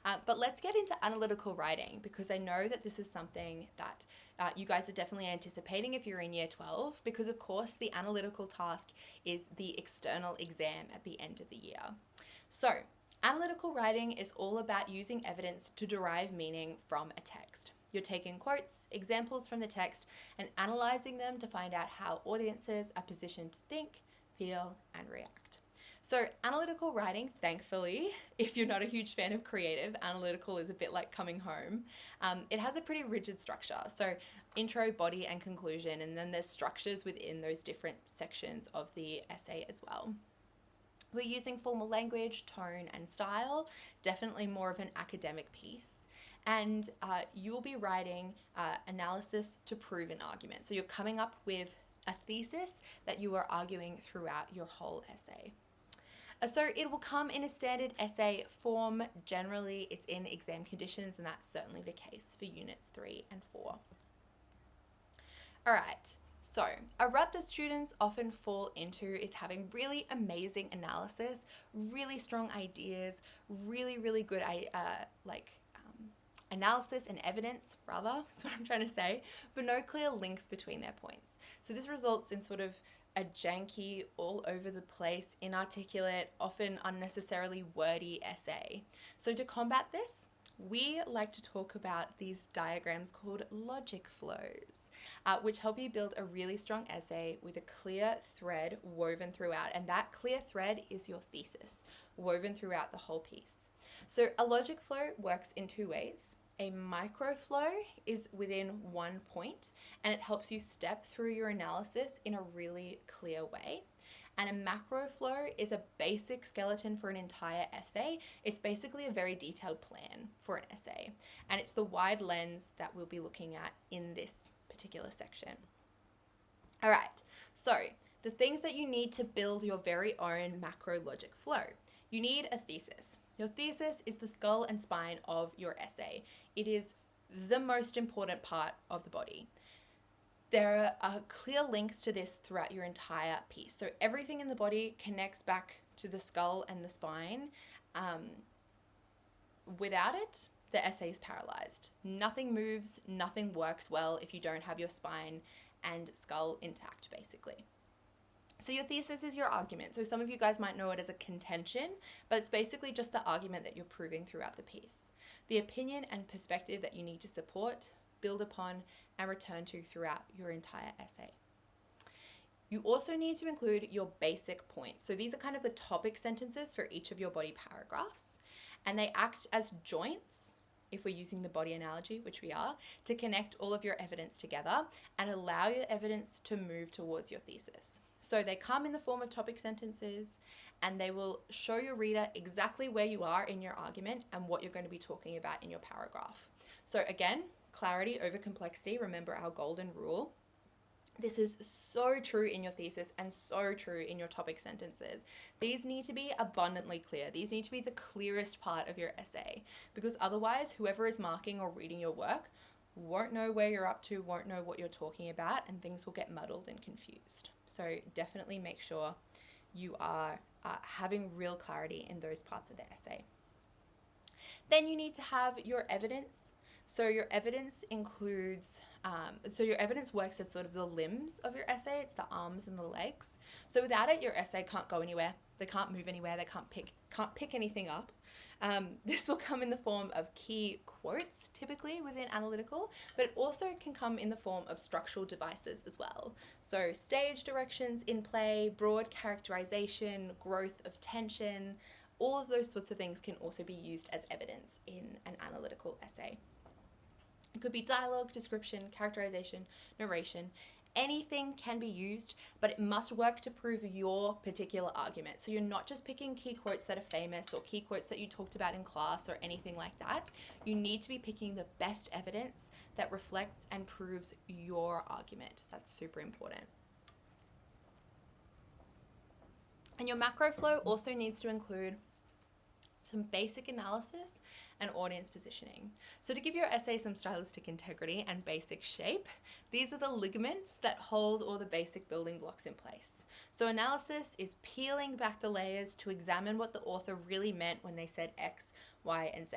But let's get into analytical writing, because I know that this is something that you guys are definitely anticipating if you're in year 12, because of course the analytical task is the external exam at the end of the year. So analytical writing is all about using evidence to derive meaning from a text. You're taking quotes, examples from the text, and analyzing them to find out how audiences are positioned to think, feel, and react. So analytical writing, thankfully, if you're not a huge fan of creative, analytical is a bit like coming home. It has a pretty rigid structure. So intro, body, and conclusion, and then there's structures within those different sections of the essay as well. We're using formal language, tone, and style, definitely more of an academic piece. And you will be writing analysis to prove an argument. So you're coming up with a thesis that you are arguing throughout your whole essay. So it will come in a standard essay form. Generally, it's in exam conditions, and that's certainly the case for units 3 and 4. All right. So, a rut that students often fall into is having really amazing analysis, really strong ideas, really good analysis and evidence, rather, that's what I'm trying to say, but no clear links between their points. So this results in sort of a janky, all over the place, inarticulate, often unnecessarily wordy essay. So to combat this, we like to talk about these diagrams called logic flows, which help you build a really strong essay with a clear thread woven throughout. And that clear thread is your thesis, woven throughout the whole piece. So a logic flow works in two ways. A microflow is within one point, and it helps you step through your analysis in a really clear way. And a macro flow is a basic skeleton for an entire essay. It's basically a very detailed plan for an essay. And it's the wide lens that we'll be looking at in this particular section. All right, so the things that you need to build your very own macro logic flow. You need a thesis. Your thesis is the skull and spine of your essay. It is the most important part of the body. There are clear links to this throughout your entire piece. So everything in the body connects back to the skull and the spine. Without it, the essay is paralyzed. Nothing moves, nothing works well if you don't have your spine and skull intact, basically. So your thesis is your argument. So some of you guys might know it as a contention, but it's basically just the argument that you're proving throughout the piece. The opinion and perspective that you need to support, build upon, and return to throughout your entire essay. You also need to include your basic points. So these are kind of the topic sentences for each of your body paragraphs, and they act as joints, if we're using the body analogy, which we are, to connect all of your evidence together and allow your evidence to move towards your thesis. So they come in the form of topic sentences, and they will show your reader exactly where you are in your argument and what you're going to be talking about in your paragraph. So again, clarity over complexity. Remember our golden rule. This is so true in your thesis and so true in your topic sentences. These need to be abundantly clear. These need to be the clearest part of your essay, because otherwise whoever is marking or reading your work won't know where you're up to, won't know what you're talking about, and things will get muddled and confused. So definitely make sure you are having real clarity in those parts of the essay. Then you need to have your evidence. So your evidence includes, your evidence works as sort of the limbs of your essay. It's the arms and the legs. So without it, your essay can't go anywhere. They can't move anywhere. They can't pick anything up. This will come in the form of key quotes, typically within analytical, but it also can come in the form of structural devices as well. So stage directions in play, broad characterization, growth of tension, all of those sorts of things can also be used as evidence in an analytical essay. It could be dialogue, description, characterization, narration. Anything can be used, but it must work to prove your particular argument. So you're not just picking key quotes that are famous or key quotes that you talked about in class or anything like that. You need to be picking the best evidence that reflects and proves your argument. That's super important. And your macro flow also needs to include some basic analysis, and audience positioning. So to give your essay some stylistic integrity and basic shape, these are the ligaments that hold all the basic building blocks in place. So analysis is peeling back the layers to examine what the author really meant when they said X, Y, and Z.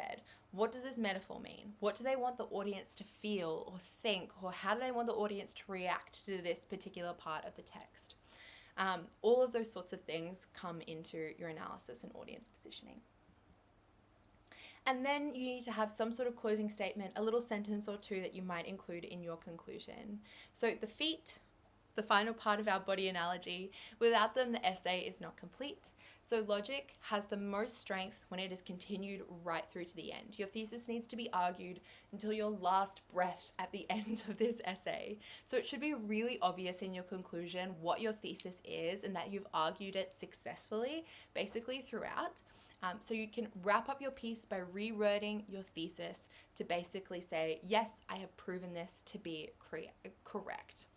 What does this metaphor mean? What do they want the audience to feel or think, or how do they want the audience to react to this particular part of the text? All of those sorts of things come into your analysis and audience positioning. And then you need to have some sort of closing statement, a little sentence or two that you might include in your conclusion. So the feet, the final part of our body analogy, without them the essay is not complete. So logic has the most strength when it is continued right through to the end. Your thesis needs to be argued until your last breath at the end of this essay. So it should be really obvious in your conclusion what your thesis is and that you've argued it successfully, basically throughout. So you can wrap up your piece by rewording your thesis to basically say, yes, I have proven this to be correct.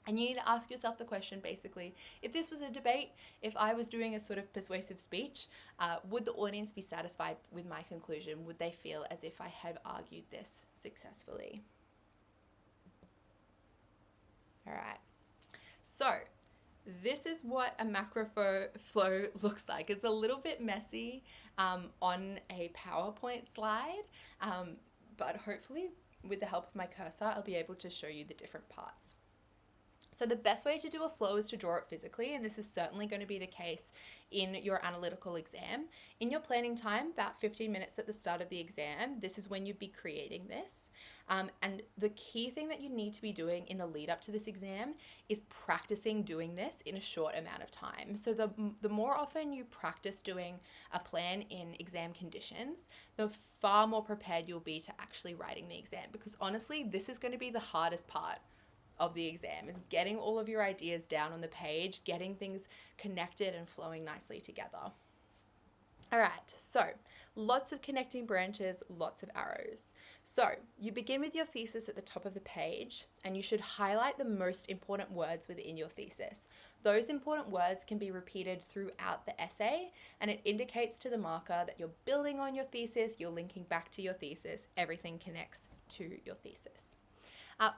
And you need to ask yourself the question, basically, if this was a debate, if I was doing a sort of persuasive speech, would the audience be satisfied with my conclusion? Would they feel as if I had argued this successfully? All right. So this is what a macro flow looks like. It's a little bit messy on a PowerPoint slide, but hopefully with the help of my cursor, I'll be able to show you the different parts. So the best way to do a flow is to draw it physically, and this is certainly going to be the case in your analytical exam. In your planning time, about 15 minutes at the start of the exam, this is when you'd be creating this. And the key thing that you need to be doing in the lead up to this exam is practicing doing this in a short amount of time. So the more often you practice doing a plan in exam conditions, the far more prepared you'll be to actually writing the exam. Because honestly, this is going to be the hardest part of the exam, is getting all of your ideas down on the page, getting things connected and flowing nicely together. All right, so lots of connecting branches, lots of arrows. So you begin with your thesis at the top of the page, and you should highlight the most important words within your thesis. Those important words can be repeated throughout the essay, and it indicates to the marker that you're building on your thesis, you're linking back to your thesis, everything connects to your thesis.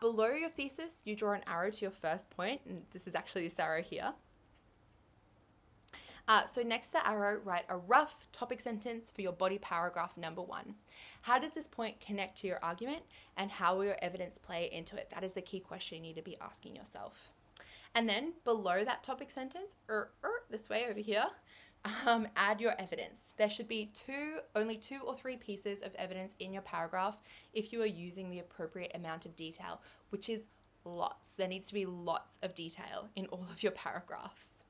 Below your thesis, you draw an arrow to your first point, and this is actually this arrow here. So next to the arrow, write a rough topic sentence for your body paragraph number 1. How does this point connect to your argument, and how will your evidence play into it? That is the key question you need to be asking yourself. And then below that topic sentence, this way over here, add your evidence. There should be only 2 or 3 pieces of evidence in your paragraph if you are using the appropriate amount of detail, which is lots. There needs to be lots of detail in all of your paragraphs.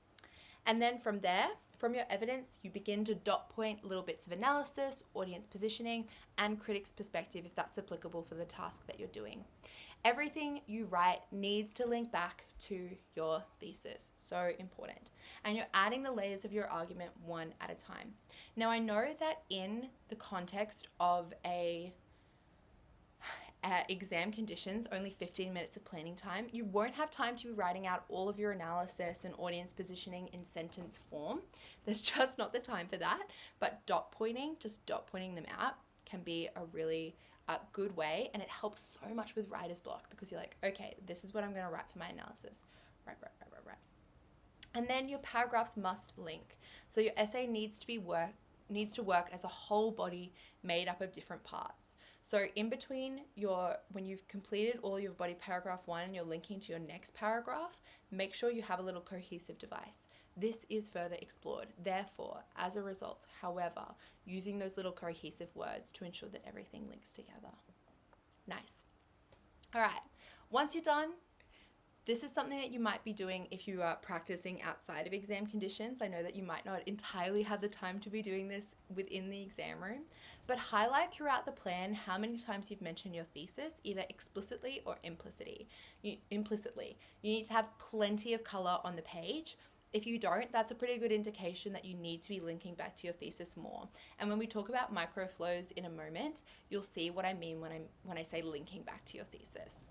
And then from there, from your evidence, you begin to dot point little bits of analysis, audience positioning, and critic's perspective if that's applicable for the task that you're doing. Everything you write needs to link back to your thesis. So important. And you're adding the layers of your argument one at a time. Now, I know that in the context of exam conditions, only 15 minutes of planning time, you won't have time to be writing out all of your analysis and audience positioning in sentence form. There's just not the time for that. But just dot pointing them out can be a really good way, and it helps so much with writer's block, because you're like, okay, this is what I'm going to write for my analysis. Right. And then your paragraphs must link. So your essay needs to work as a whole body made up of different parts. So in between when you've completed all your body paragraph 1 and you're linking to your next paragraph, make sure you have a little cohesive device. This is further explored. Therefore, as a result, however, using those little cohesive words to ensure that everything links together. Nice. All right, once you're done, this is something that you might be doing if you are practicing outside of exam conditions. I know that you might not entirely have the time to be doing this within the exam room, but highlight throughout the plan how many times you've mentioned your thesis, either explicitly or implicitly. You need to have plenty of color on the page. If you don't, that's a pretty good indication that you need to be linking back to your thesis more. And when we talk about microflows in a moment, you'll see what I mean when I say linking back to your thesis.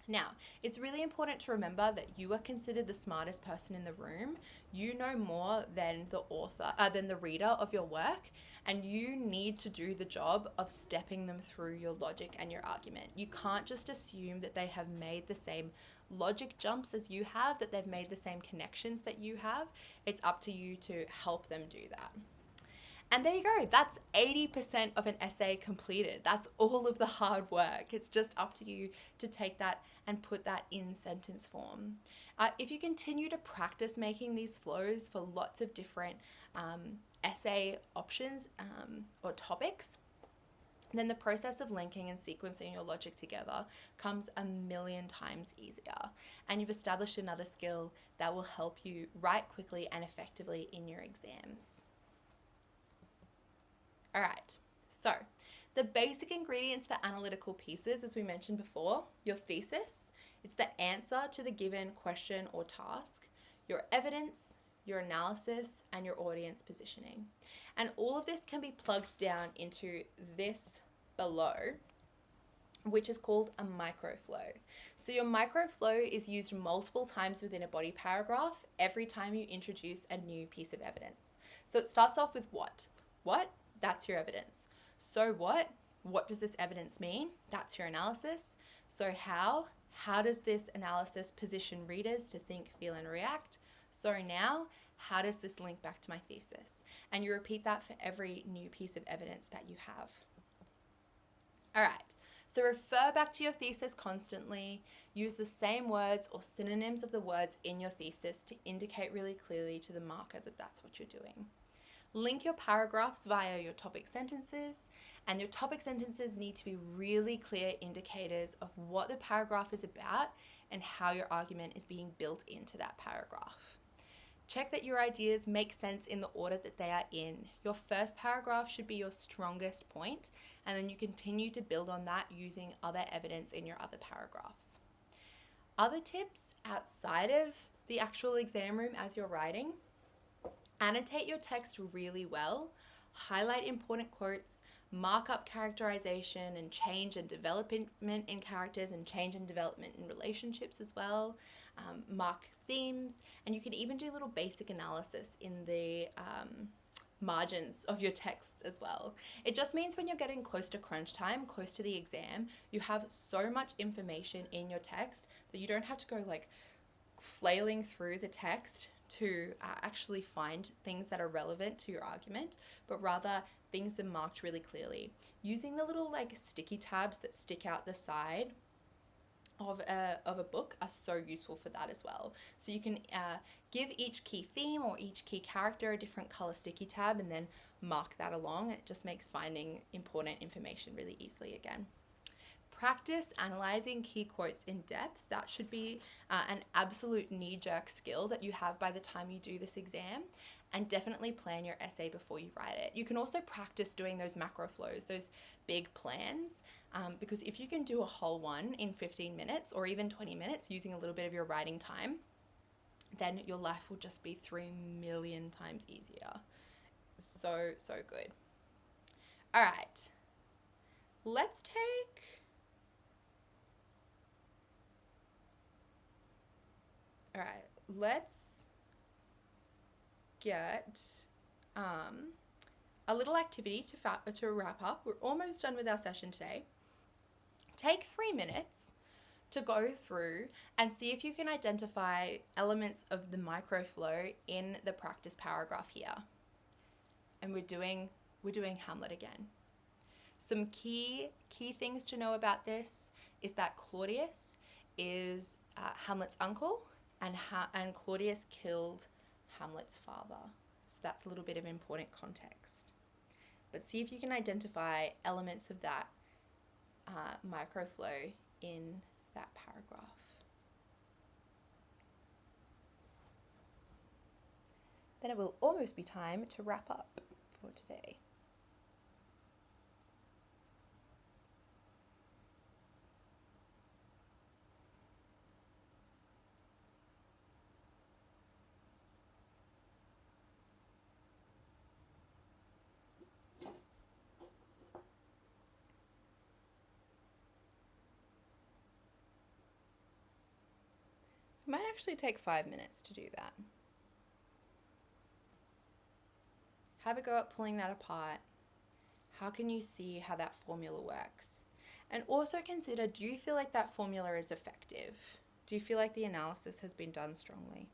Now, it's really important to remember that you are considered the smartest person in the room. You know more than than the reader of your work, and you need to do the job of stepping them through your logic and your argument. You can't just assume that they have made the same logic jumps as you have, that they've made the same connections that you have. It's up to you to help them do that. And there you go. That's 80% of an essay completed. That's all of the hard work. It's just up to you to take that and put that in sentence form. If you continue to practice making these flows for lots of different essay options or topics, then the process of linking and sequencing your logic together comes a million times easier. And you've established another skill that will help you write quickly and effectively in your exams. All right, so the basic ingredients for analytical pieces, as we mentioned before, your thesis, it's the answer to the given question or task, your evidence, your analysis, and your audience positioning. And all of this can be plugged down into this below, which is called a microflow. So your microflow is used multiple times within a body paragraph every time you introduce a new piece of evidence. So it starts off with what? What? That's your evidence. So what? What does this evidence mean? That's your analysis. So how? How does this analysis position readers to think, feel, and react? So now, how does this link back to my thesis? And you repeat that for every new piece of evidence that you have. All right. So refer back to your thesis constantly. Use the same words or synonyms of the words in your thesis to indicate really clearly to the marker that that's what you're doing. Link your paragraphs via your topic sentences, and your topic sentences need to be really clear indicators of what the paragraph is about and how your argument is being built into that paragraph. Check that your ideas make sense in the order that they are in. Your first paragraph should be your strongest point, and then you continue to build on that using other evidence in your other paragraphs. Other tips outside of the actual exam room as you're writing: annotate your text really well, highlight important quotes, mark up characterization and change and development in characters and change and development in relationships as well, mark themes, and you can even do little basic analysis in the margins of your texts as well. It just means when you're getting close to crunch time, close to the exam, you have so much information in your text that you don't have to go like flailing through the text to actually find things that are relevant to your argument, but rather things are marked really clearly. Using the little like sticky tabs that stick out the side of a book are so useful for that as well. So you can give each key theme or each key character a different color sticky tab and then mark that along. It just makes finding important information really easily again. Practice analyzing key quotes in depth. That should be an absolute knee-jerk skill that you have by the time you do this exam, and definitely plan your essay before you write it. You can also practice doing those macro flows, those big plans, because if you can do a whole one in 15 minutes or even 20 minutes using a little bit of your writing time, then your life will just be 3 million times easier. So good. All right, let's take... All right, let's get a little activity to wrap up. We're almost done with our session today. Take 3 minutes to go through and see if you can identify elements of the microflow in the practice paragraph here. And we're doing Hamlet again. Some key things to know about this is that Claudius is Hamlet's uncle, and Claudius killed Hamlet's father. So that's a little bit of important context. But see if you can identify elements of that microflow in that paragraph. Then it will almost be time to wrap up for today. actually take 5 minutes to do that. Have a go at pulling that apart. How can you see how that formula works? And also consider, do you feel like that formula is effective? Do you feel like the analysis has been done strongly?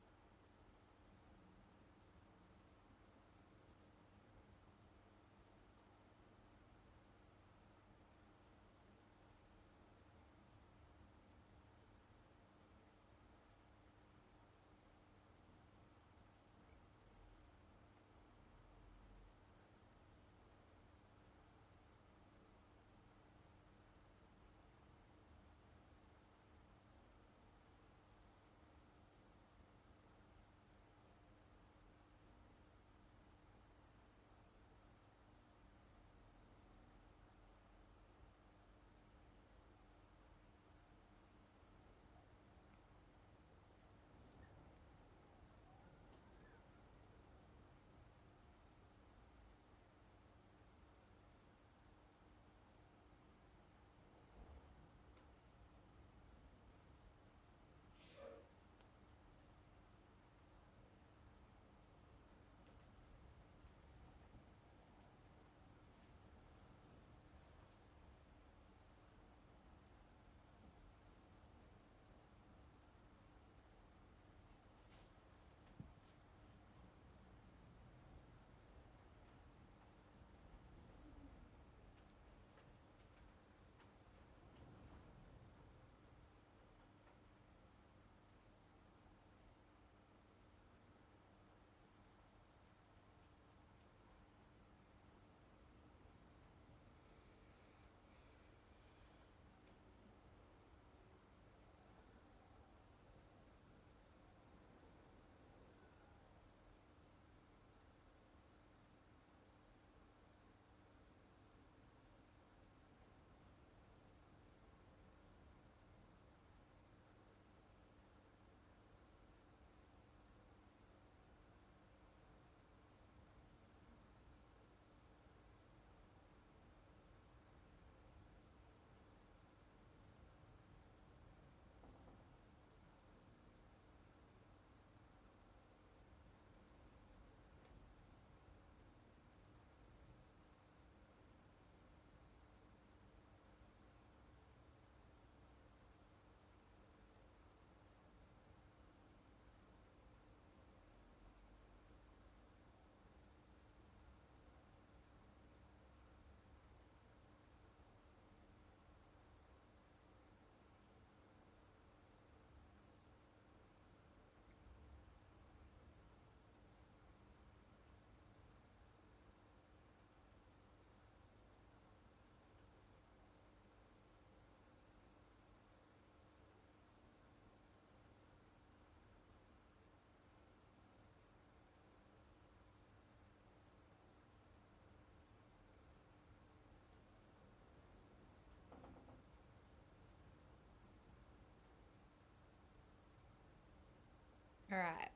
All right.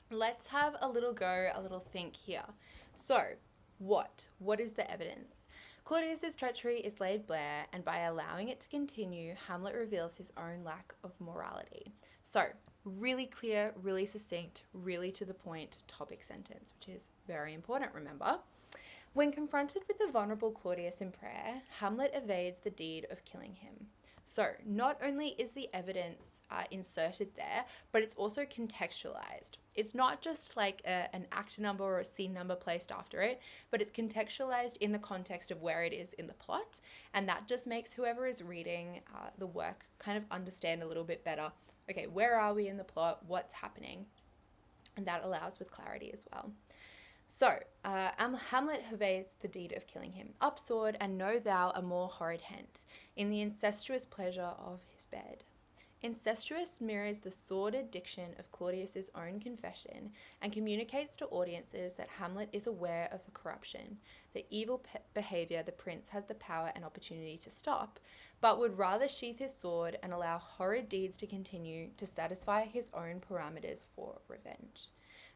Let's have a little go, a little think here. So, what is the evidence? Claudius's treachery is laid bare, and by allowing it to continue, Hamlet reveals his own lack of morality. So, really clear, really succinct, really to the point topic sentence, which is very important, remember. When confronted with the vulnerable Claudius in prayer, Hamlet evades the deed of killing him. So, not only is the evidence inserted there, but it's also contextualized. It's not just like an act number or a scene number placed after it, but it's contextualized in the context of where it is in the plot. And that just makes whoever is reading the work kind of understand a little bit better, okay, where are we in the plot? What's happening? And that allows with clarity as well. So, Hamlet evades the deed of killing him. Up sword, and know thou a more horrid hent, in the incestuous pleasure of his bed. Incestuous mirrors the sordid diction of Claudius's own confession and communicates to audiences that Hamlet is aware of the corruption, the evil behavior the prince has the power and opportunity to stop, but would rather sheath his sword and allow horrid deeds to continue to satisfy his own parameters for revenge.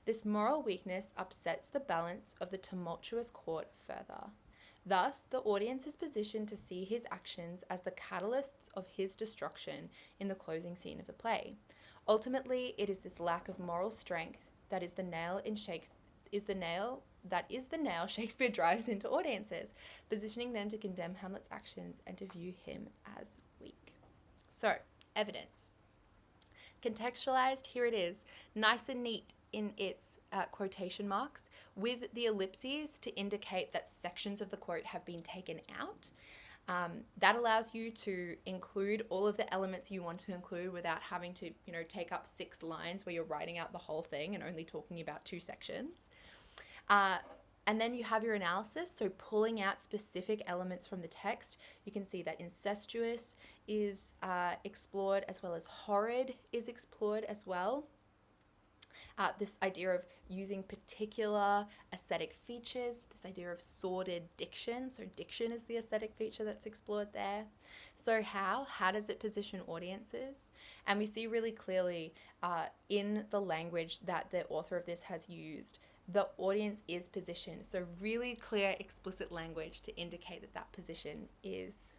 This moral weakness upsets the balance of the tumultuous court further. Thus, the audience is positioned to see his actions as the catalysts of his destruction in the closing scene of the play. Ultimately, it is this lack of moral strength that is the nail Shakespeare drives into audiences, positioning them to condemn Hamlet's actions and to view him as weak. So, evidence. Contextualized, here it is, nice and neat in its quotation marks, with the ellipses to indicate that sections of the quote have been taken out. That allows you to include all of the elements you want to include without having to, take up 6 lines where you're writing out the whole thing and only talking about 2 sections. And then you have your analysis, so pulling out specific elements from the text. You can see that incestuous is explored, as well as horrid is explored as well. This idea of using particular aesthetic features, this idea of sordid diction. So diction is the aesthetic feature that's explored there. So how does it position audiences? And we see really clearly in the language that the author of this has used, the audience is positioned. So really clear, explicit language to indicate that that position is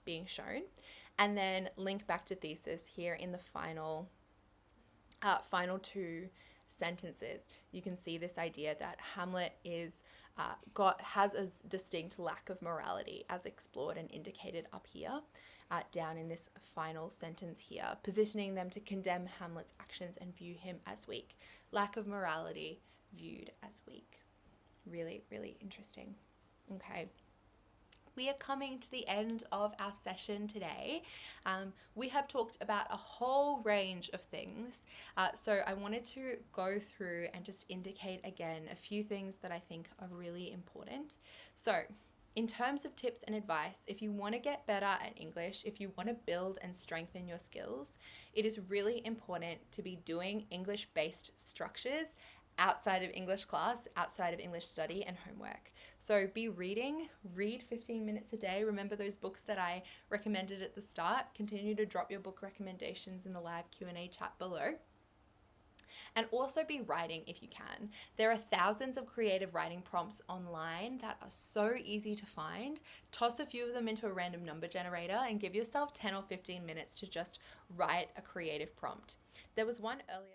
being shown. And then link back to thesis here in the final 2 sentences. You can see this idea that Hamlet has a distinct lack of morality, as explored and indicated up here, down in this final sentence here, positioning them to condemn Hamlet's actions and view him as weak. Lack of morality viewed as weak. Really, really interesting. Okay. We are coming to the end of our session today. We have talked about a whole range of things. So I wanted to go through and just indicate again a few things that I think are really important. So in terms of tips and advice, if you want to get better at English, if you want to build and strengthen your skills, it is really important to be doing English-based structures outside of English class, outside of English study and homework. So be read 15 minutes a day. Remember those books that I recommended at the start. Continue to drop your book recommendations in the live Q&A chat below. And also be writing if you can. There are thousands of creative writing prompts online that are so easy to find. Toss a few of them into a random number generator and give yourself 10 or 15 minutes to just write a creative prompt. There was one earlier.